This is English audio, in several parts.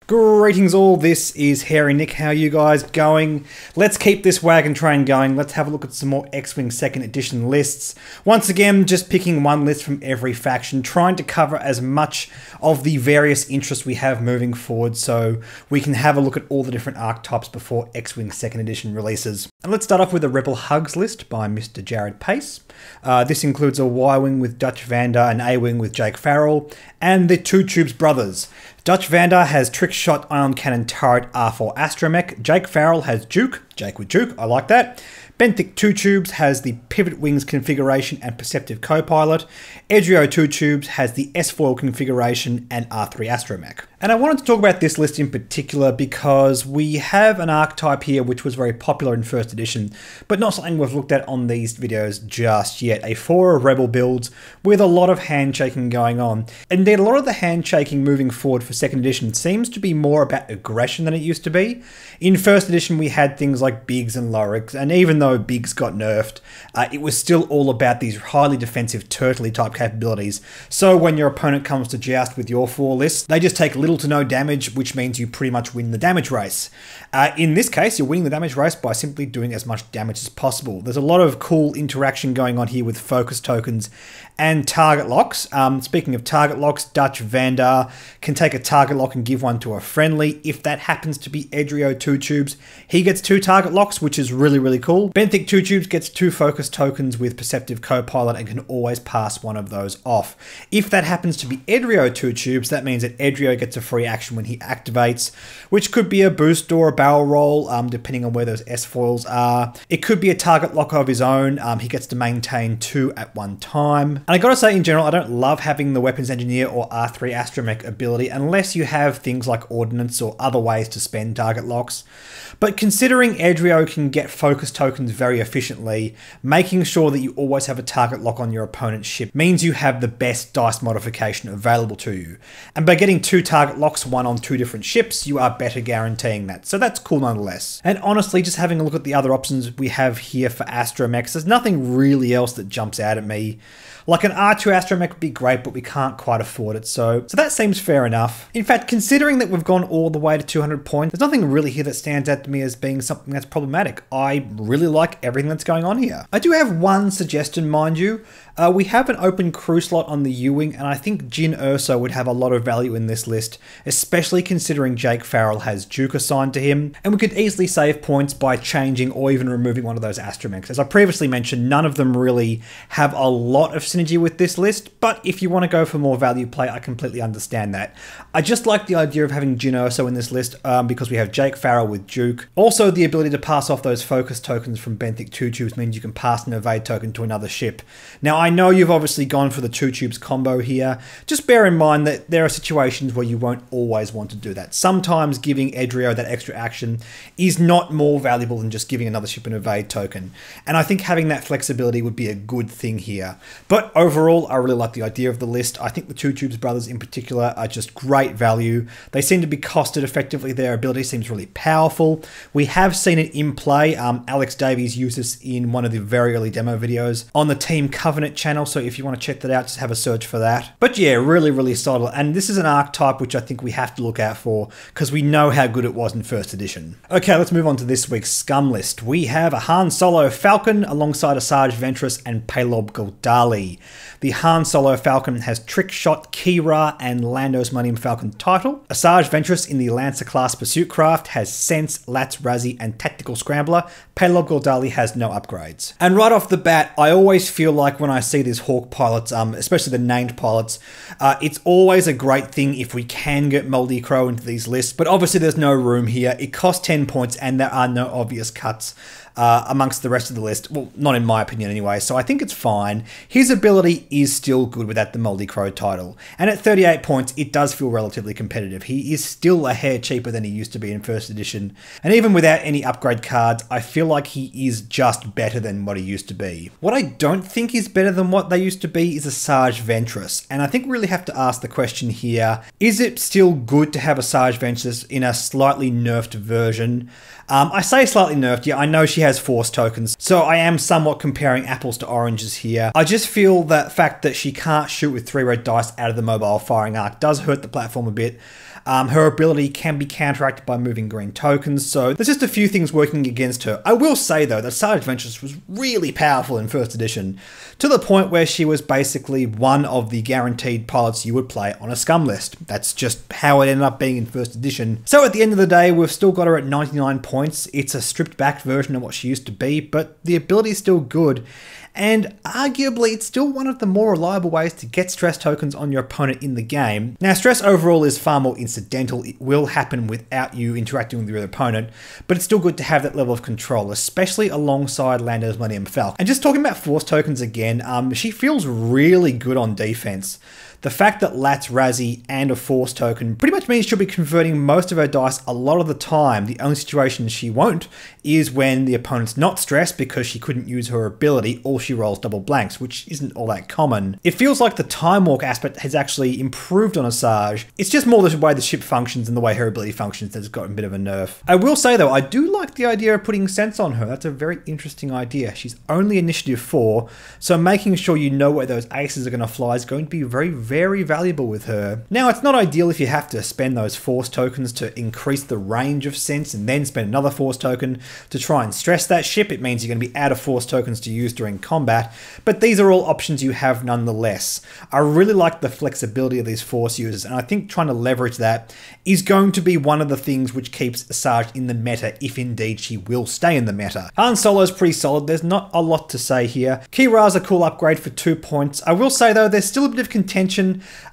Greetings all, this is Hairy Nick. How are you guys going? Let's keep this wagon train going. Let's have a look at some more X-Wing 2nd Edition lists. Once again, just picking one list from every faction, trying to cover as much of the various interests we have moving forward so we can have a look at all the different archetypes before X-Wing 2nd Edition releases. And let's start off with the Rebel Hugs list by Mr. Jared Pace. This includes a Y-Wing with Dutch Vander, an A-Wing with Jake Farrell, and the Two Tubes brothers. Dutch Vander has Trick Shot Ion Cannon Turret R4 Astromech. Jake Farrell has Juke. Jake with Juke, I like that. Benthic Two Tubes has the Pivot Wings configuration and Perceptive Copilot. Edrio Two Tubes has the S-Foil configuration and R3 Astromech. And I wanted to talk about this list in particular because we have an archetype here which was very popular in 1st edition, but not something we've looked at on these videos just yet. A 4 of Rebel builds with a lot of handshaking going on. Indeed, a lot of the handshaking moving forward for 2nd edition seems to be more about aggression than it used to be. In 1st edition, we had things like Biggs and Loriks, and even though Biggs got nerfed, it was still all about these highly defensive turtley type capabilities. So when your opponent comes to joust with your 4 list, they just take little to no damage, which means you pretty much win the damage race. In this case, you're winning the damage race by simply doing as much damage as possible. There's a lot of cool interaction going on here with focus tokens and target locks. Speaking of target locks, Dutch Vander can take a target lock and give one to a friendly. If that happens to be Edrio Two Tubes, he gets 2 target locks, which is really cool. Benthic Two Tubes gets 2 focus tokens with Perceptive Copilot and can always pass one of those off. If that happens to be Edrio Two Tubes, that means that Edrio gets a free action when he activates, which could be a boost or a barrel roll, depending on where those S-foils are. It could be a target lock of his own. He gets to maintain 2 at one time. And I gotta say, in general, I don't love having the Weapons Engineer or R3 Astromech ability unless you have things like Ordnance or other ways to spend target locks. But considering Edrio can get focus tokens very efficiently, making sure that you always have a target lock on your opponent's ship means you have the best dice modification available to you. And by getting 2 target locks, one on 2 different ships, you are better guaranteeing that. So that's cool nonetheless. And honestly, just having a look at the other options we have here for Astromechs, there's nothing really else that jumps out at me. Like an R2 Astromech would be great, but we can't quite afford it, so that seems fair enough. In fact, considering that we've gone all the way to 200 points, there's nothing really here that stands out to me as being something that's problematic. I really like everything that's going on here. I do have one suggestion, mind you. We have an open crew slot on the U-Wing, and I think Jyn Erso would have a lot of value in this list, especially considering Jake Farrell has Duke assigned to him, and we could easily save points by changing or even removing one of those Astromechs. As I previously mentioned, none of them really have a lot of synergy with this list, but if you want to go for more value play, I completely understand that. I just like the idea of having Jyn Erso in this list because we have Jake Farrell with Duke. Also, the ability to pass off those focus tokens from Benthic Two Tubes means you can pass an evade token to another ship. Now, I know you've obviously gone for the Two Tubes combo here. Just bear in mind that there are situations where you won't always want to do that. Sometimes giving Edrio that extra action is not more valuable than just giving another ship an evade token. And I think having that flexibility would be a good thing here. But overall, I really like the idea of the list. I think the Two Tubes brothers in particular are just great value. They seem to be costed effectively. Their ability seems really powerful. We have seen it in play. Alex Davies used this in one of the very early demo videos on the Team Covenant channel. So if you want to check that out, just have a search for that. But yeah, really solid. And this is an archetype which I think we have to look out for because we know how good it was in 1st edition. Okay, let's move on to this week's Scum list. We have a Han Solo Falcon alongside Asajj Ventress and Palob Gul'Dali. The Han Solo Falcon has Trick Shot, Kira, and Lando's Millennium Falcon title. Asajj Ventress in the Lancer class pursuit craft has Sense, Lats, Razzie, and Tactical Scrambler. Palob Gul'Dali has no upgrades. And right off the bat, I always feel like when I see these Hawk pilots, especially the named pilots, it's always a great thing if we can get Moldy Crow into these lists, but obviously there's no room here. It costs 10 points and there are no obvious cuts amongst the rest of the list. Well, not in my opinion anyway, so I think it's fine. His ability is still good without the Moldy Crow title. And at 38 points, it does feel relatively competitive. He is still a hair cheaper than he used to be in 1st edition. And even without any upgrade cards, I feel like he is just better than what he used to be. What I don't think is better than what they used to be is Asajj Ventress. And I think we really have to ask the question here, is it still good to have Asajj Ventress in a slightly nerfed version? I say slightly nerfed, yeah, I know she has force tokens, so I am somewhat comparing apples to oranges here. I just feel that fact that she can't shoot with 3 red dice out of the mobile firing arc does hurt the platform a bit. Her ability can be counteracted by moving green tokens, so there's just a few things working against her. I will say though that Sarge Ventress was really powerful in first edition, to the point where she was basically one of the guaranteed pilots you would play on a Scum list. That's just how it ended up being in first edition. So at the end of the day, we've still got her at 99 points. It's a stripped back version of what she used to be, but the ability is still good. And arguably, it's still one of the more reliable ways to get stress tokens on your opponent in the game. Now, stress overall is far more incidental. It will happen without you interacting with your opponent, but it's still good to have that level of control, especially alongside Lando's Millennium Falcon. And just talking about force tokens again, she feels really good on defense. The fact that Lat's Razzie and a force token pretty much means she'll be converting most of her dice a lot of the time. The only situation she won't is when the opponent's not stressed because she couldn't use her ability or she rolls double blanks, which isn't all that common. It feels like the time walk aspect has actually improved on Asajj. It's just more the way the ship functions and the way her ability functions that's gotten a bit of a nerf. I will say though, I do like the idea of putting sense on her. That's a very interesting idea. She's only initiative 4, so making sure you know where those aces are going to fly is going to be very valuable with her. Now, it's not ideal if you have to spend those force tokens to increase the range of sense and then spend another force token to try and stress that ship. It means you're going to be out of force tokens to use during combat, but these are all options you have nonetheless. I really like the flexibility of these force users, and I think trying to leverage that is going to be one of the things which keeps Asajj in the meta, if indeed she will stay in the meta. Han Solo's pretty solid. There's not a lot to say here. Kira's a cool upgrade for 2 points. I will say though, there's still a bit of contention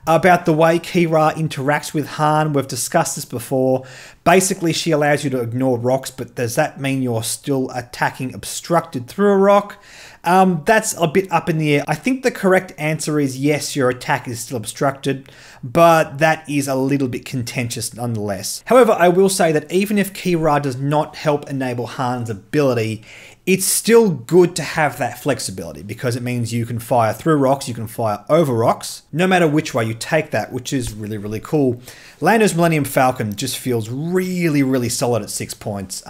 about the way Kira interacts with Han. We've discussed this before. Basically, she allows you to ignore rocks, but does that mean you're still attacking obstructed through a rock? That's a bit up in the air. I think the correct answer is yes, your attack is still obstructed, but that is a little bit contentious nonetheless. However, I will say that even if Kira does not help enable Han's ability, it's still good to have that flexibility because it means you can fire through rocks, you can fire over rocks, no matter which way you take that, which is really cool. Lando's Millennium Falcon just feels really solid at 6 points.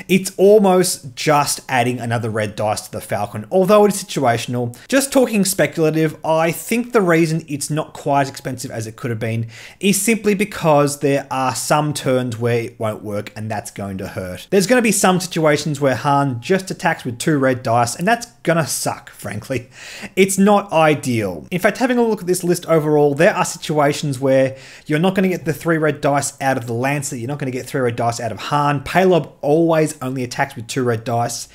It's almost just adding another red dice to the Falcon, although it is situational. Just talking speculative, I think the reason it's not quite as expensive as it could have been is simply because there are some turns where it won't work and that's going to hurt. There's going to be some situations where Han just attacks with 2 red dice, and that's gonna suck, frankly. It's not ideal. In fact, having a look at this list overall, there are situations where you're not gonna get the 3 red dice out of the Lancer, you're not gonna get 3 red dice out of Han. Paylob always only attacks with 2 red dice.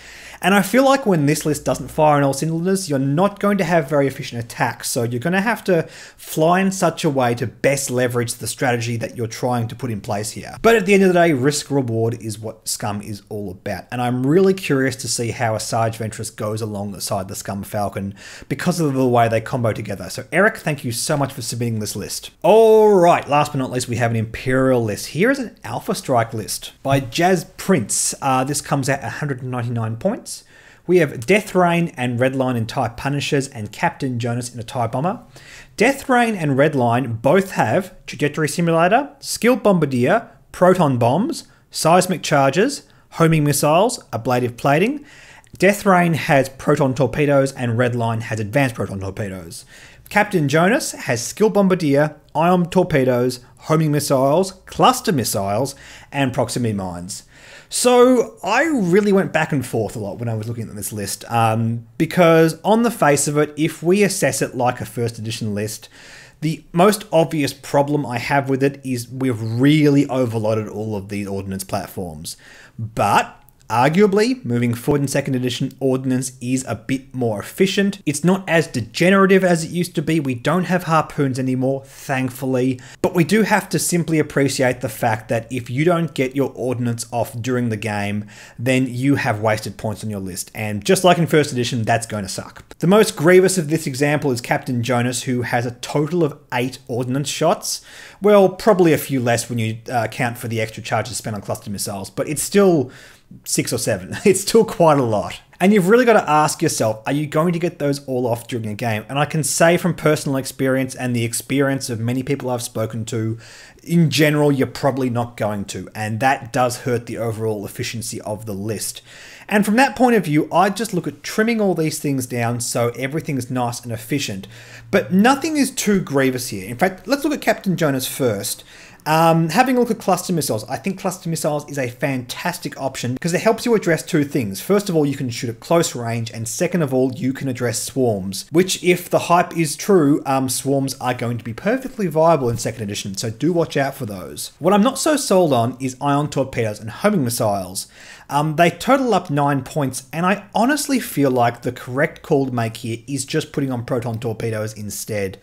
And I feel like when this list doesn't fire on all cylinders, you're not going to have very efficient attacks. So you're going to have to fly in such a way to best leverage the strategy that you're trying to put in place here. But at the end of the day, risk reward is what Scum is all about. And I'm really curious to see how Asajj Ventress goes alongside the Scum Falcon because of the way they combo together. So Eric, thank you so much for submitting this list. All right, last but not least, we have an Imperial list. Here is an Alpha Strike list by Jazz Prince. This comes out at 199 points. We have Death Rain and Redline in TIE Punishers and Captain Jonas in a TIE Bomber. Death Rain and Redline both have Trajectory Simulator, Skilled Bombardier, Proton Bombs, Seismic Charges, Homing Missiles, Ablative Plating. Death Rain has Proton Torpedoes and Redline has Advanced Proton Torpedoes. Captain Jonas has Skilled Bombardier, Ion Torpedoes, Homing Missiles, Cluster Missiles, and Proximity Mines. So I really went back and forth a lot when I was looking at this list because on the face of it, if we assess it like a first edition list, the most obvious problem I have with it is we've really overloaded all of these ordnance platforms. But arguably, moving forward in second edition, Ordnance is a bit more efficient. It's not as degenerative as it used to be. We don't have harpoons anymore, thankfully. But we do have to simply appreciate the fact that if you don't get your Ordnance off during the game, then you have wasted points on your list. And just like in first edition, that's going to suck. The most grievous of this example is Captain Jonas, who has a total of 8 Ordnance shots. Well, probably a few less when you account for the extra charges spent on cluster missiles, but it's still 6 or 7. It's still quite a lot. And you've really got to ask yourself, are you going to get those all off during a game? And I can say from personal experience and the experience of many people I've spoken to, in general, you're probably not going to. And that does hurt the overall efficiency of the list. And from that point of view, I just look at trimming all these things down so everything's nice and efficient. But nothing is too grievous here. In fact, let's look at Captain Jonas first. Having a look at cluster missiles, I think cluster missiles is a fantastic option because it helps you address two things. First of all, you can shoot at close range, and second of all, you can address swarms, which if the hype is true, swarms are going to be perfectly viable in 2nd edition, so do watch out for those. What I'm not so sold on is ion torpedoes and homing missiles. They total up 9 points, and I honestly feel like the correct call to make here is just putting on proton torpedoes instead.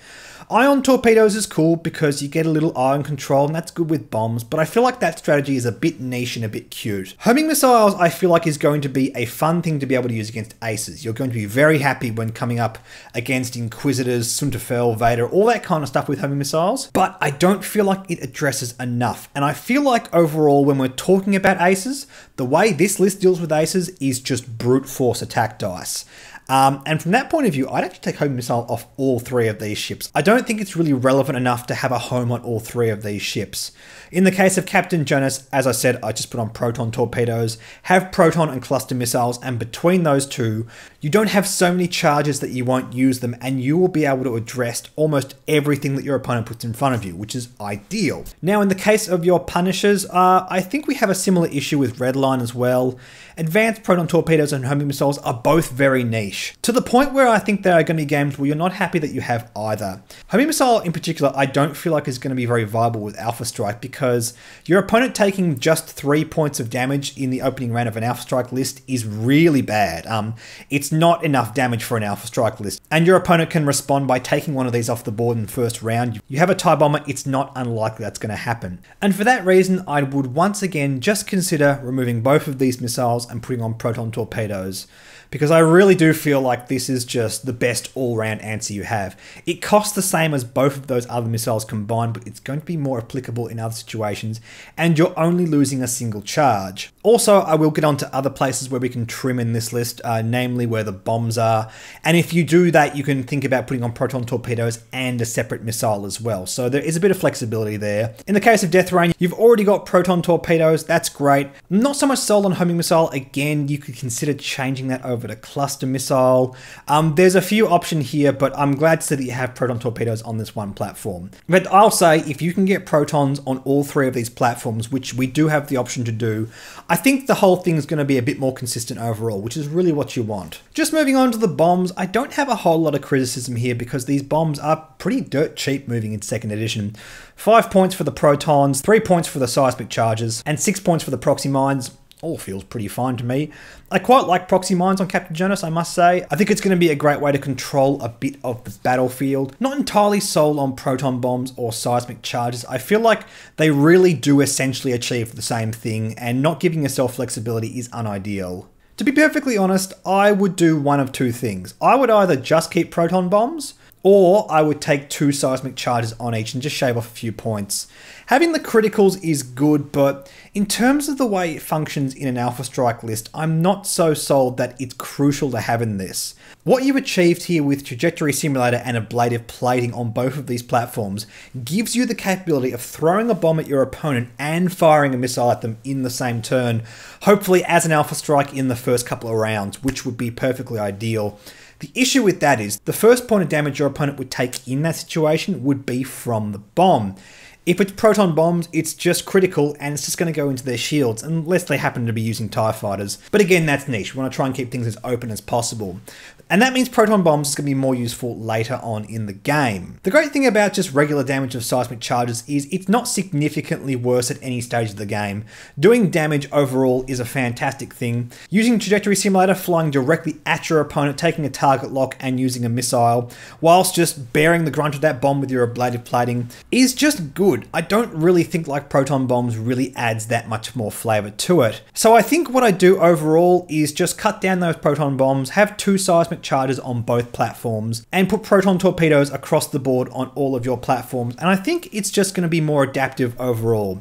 Ion torpedoes is cool because you get a little ion control, and that's good with bombs, but I feel like that strategy is a bit niche and a bit cute. Homing missiles, I feel like, is going to be a fun thing to be able to use against aces. You're going to be very happy when coming up against Inquisitors, Sunterfell, Vader, all that kind of stuff with homing missiles, but I don't feel like it addresses enough. And I feel like overall, when we're talking about aces, the way this list deals with aces is just brute force attack dice. And from that point of view, I'd actually take homing missile off all 3 of these ships. I don't think it's really relevant enough to have a home on all 3 of these ships. In the case of Captain Jonas, as I said, I just put on proton torpedoes, have proton and cluster missiles, and between those two, you don't have so many charges that you won't use them, and you will be able to address almost everything that your opponent puts in front of you, which is ideal. Now, in the case of your Punishers, I think we have a similar issue with Redline as well. Advanced proton torpedoes and homing missiles are both very niche, to the point where I think there are going to be games where you're not happy that you have either. Homing missile in particular, I don't feel like is going to be very viable with Alpha Strike because your opponent taking just 3 points of damage in the opening round of an Alpha Strike list is really bad. It's not enough damage for an Alpha Strike list, and your opponent can respond by taking one of these off the board in the first round. You have a TIE Bomber, it's not unlikely that's going to happen. And for that reason, I would once again just consider removing both of these missiles and putting on proton torpedoes, because I really do feel like this is just the best all-round answer you have. It costs the same as both of those other missiles combined, but it's going to be more applicable in other situations, and you're only losing a single charge. Also, I will get on to other places where we can trim in this list, namely where the bombs are, and if you do that, you can think about putting on proton torpedoes and a separate missile as well, so there is a bit of flexibility there. In the case of Death Rain, you've already got proton torpedoes, that's great. Not so much sold on homing missile. Again, you could consider changing that over to cluster missile. There's a few options here, but I'm glad to see that you have proton torpedoes on this one platform. But I'll say, if you can get protons on all 3 of these platforms, which we do have the option to do, I think the whole thing is going to be a bit more consistent overall, which is really what you want. Just moving on to the bombs, I don't have a whole lot of criticism here because these bombs are pretty dirt cheap moving in 2nd edition. 5 points for the protons, 3 points for the seismic charges, and 6 points for the proxy mines. All feels pretty fine to me. I quite like proxy mines on Captain Jonas, I must say. I think it's going to be a great way to control a bit of the battlefield. Not entirely sold on proton bombs or seismic charges. I feel like they really do essentially achieve the same thing, and not giving yourself flexibility is unideal. To be perfectly honest, I would do one of 2 things. I would either just keep proton bombs, or I would take 2 seismic charges on each and just shave off a few points. Having the criticals is good, but in terms of the way it functions in an Alpha Strike list, I'm not so sold that it's crucial to have in this. What you've achieved here with Trajectory Simulator and Ablative Plating on both of these platforms gives you the capability of throwing a bomb at your opponent and firing a missile at them in the same turn, hopefully as an Alpha Strike in the first couple of rounds, which would be perfectly ideal. The issue with that is the first point of damage your opponent would take in that situation would be from the bomb. If it's proton bombs, it's just critical and it's just going to go into their shields, unless they happen to be using TIE fighters. But again, that's niche. We want to try and keep things as open as possible. And that means proton bombs is going to be more useful later on in the game. The great thing about just regular damage of seismic charges is it's not significantly worse at any stage of the game. Doing damage overall is a fantastic thing. Using Trajectory Simulator, flying directly at your opponent, taking a target lock and using a missile, whilst just bearing the grunt of that bomb with your ablative plating, is just good. I don't really think like proton bombs really adds that much more flavour to it. So I think what I do overall is just cut down those proton bombs, have 2 seismic charges on both platforms, and put proton torpedoes across the board on all of your platforms, and I think it's just going to be more adaptive overall.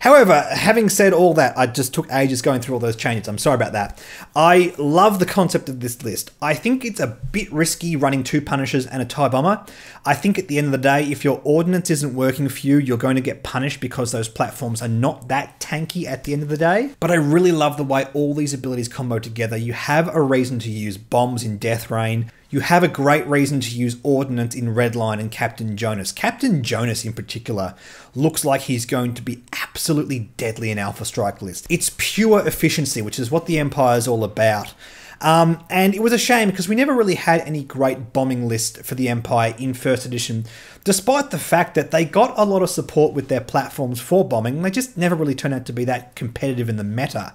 However, having said all that, I just took ages going through all those changes. I'm sorry about that. I love the concept of this list. I think it's a bit risky running 2 Punishers and a TIE Bomber. I think at the end of the day, if your ordnance isn't working for you, you're going to get punished because those platforms are not that tanky at the end of the day. But I really love the way all these abilities combo together. You have a reason to use bombs in Death Rain. you have a great reason to use Ordnance in Redline and Captain Jonas. Captain Jonas in particular looks like he's going to be absolutely deadly in Alpha Strike list. It's pure efficiency, which is what the Empire is all about. And it was a shame because we never really had any great bombing list for the Empire in first edition, despite the fact that they got a lot of support with their platforms for bombing. They just never really turned out to be that competitive in the meta.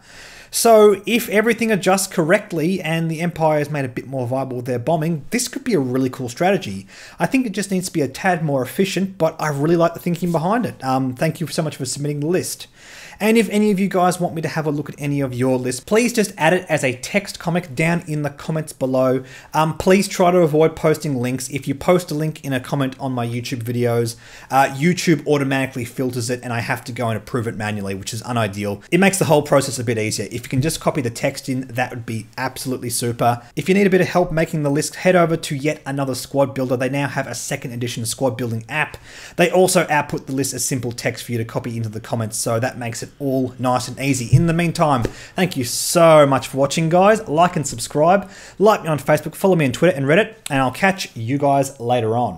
So if everything adjusts correctly and the Empire is made a bit more viable with their bombing, this could be a really cool strategy. I think it just needs to be a tad more efficient, but I really like the thinking behind it. Thank you so much for submitting the list. And if any of you guys want me to have a look at any of your lists, please just add it as a text comic down in the comments below. Please try to avoid posting links. If you post a link in a comment on my YouTube videos, YouTube automatically filters it and I have to go and approve it manually, which is unideal. It makes the whole process a bit easier. If you can just copy the text in, that would be absolutely super. If you need a bit of help making the list, head over to Yet Another Squad Builder. They now have a 2nd edition squad building app. They also output the list as simple text for you to copy into the comments, so that makes it all nice and easy. In the meantime, thank you so much for watching, guys. Like and subscribe. Like me on Facebook, follow me on Twitter and Reddit, and I'll catch you guys later on.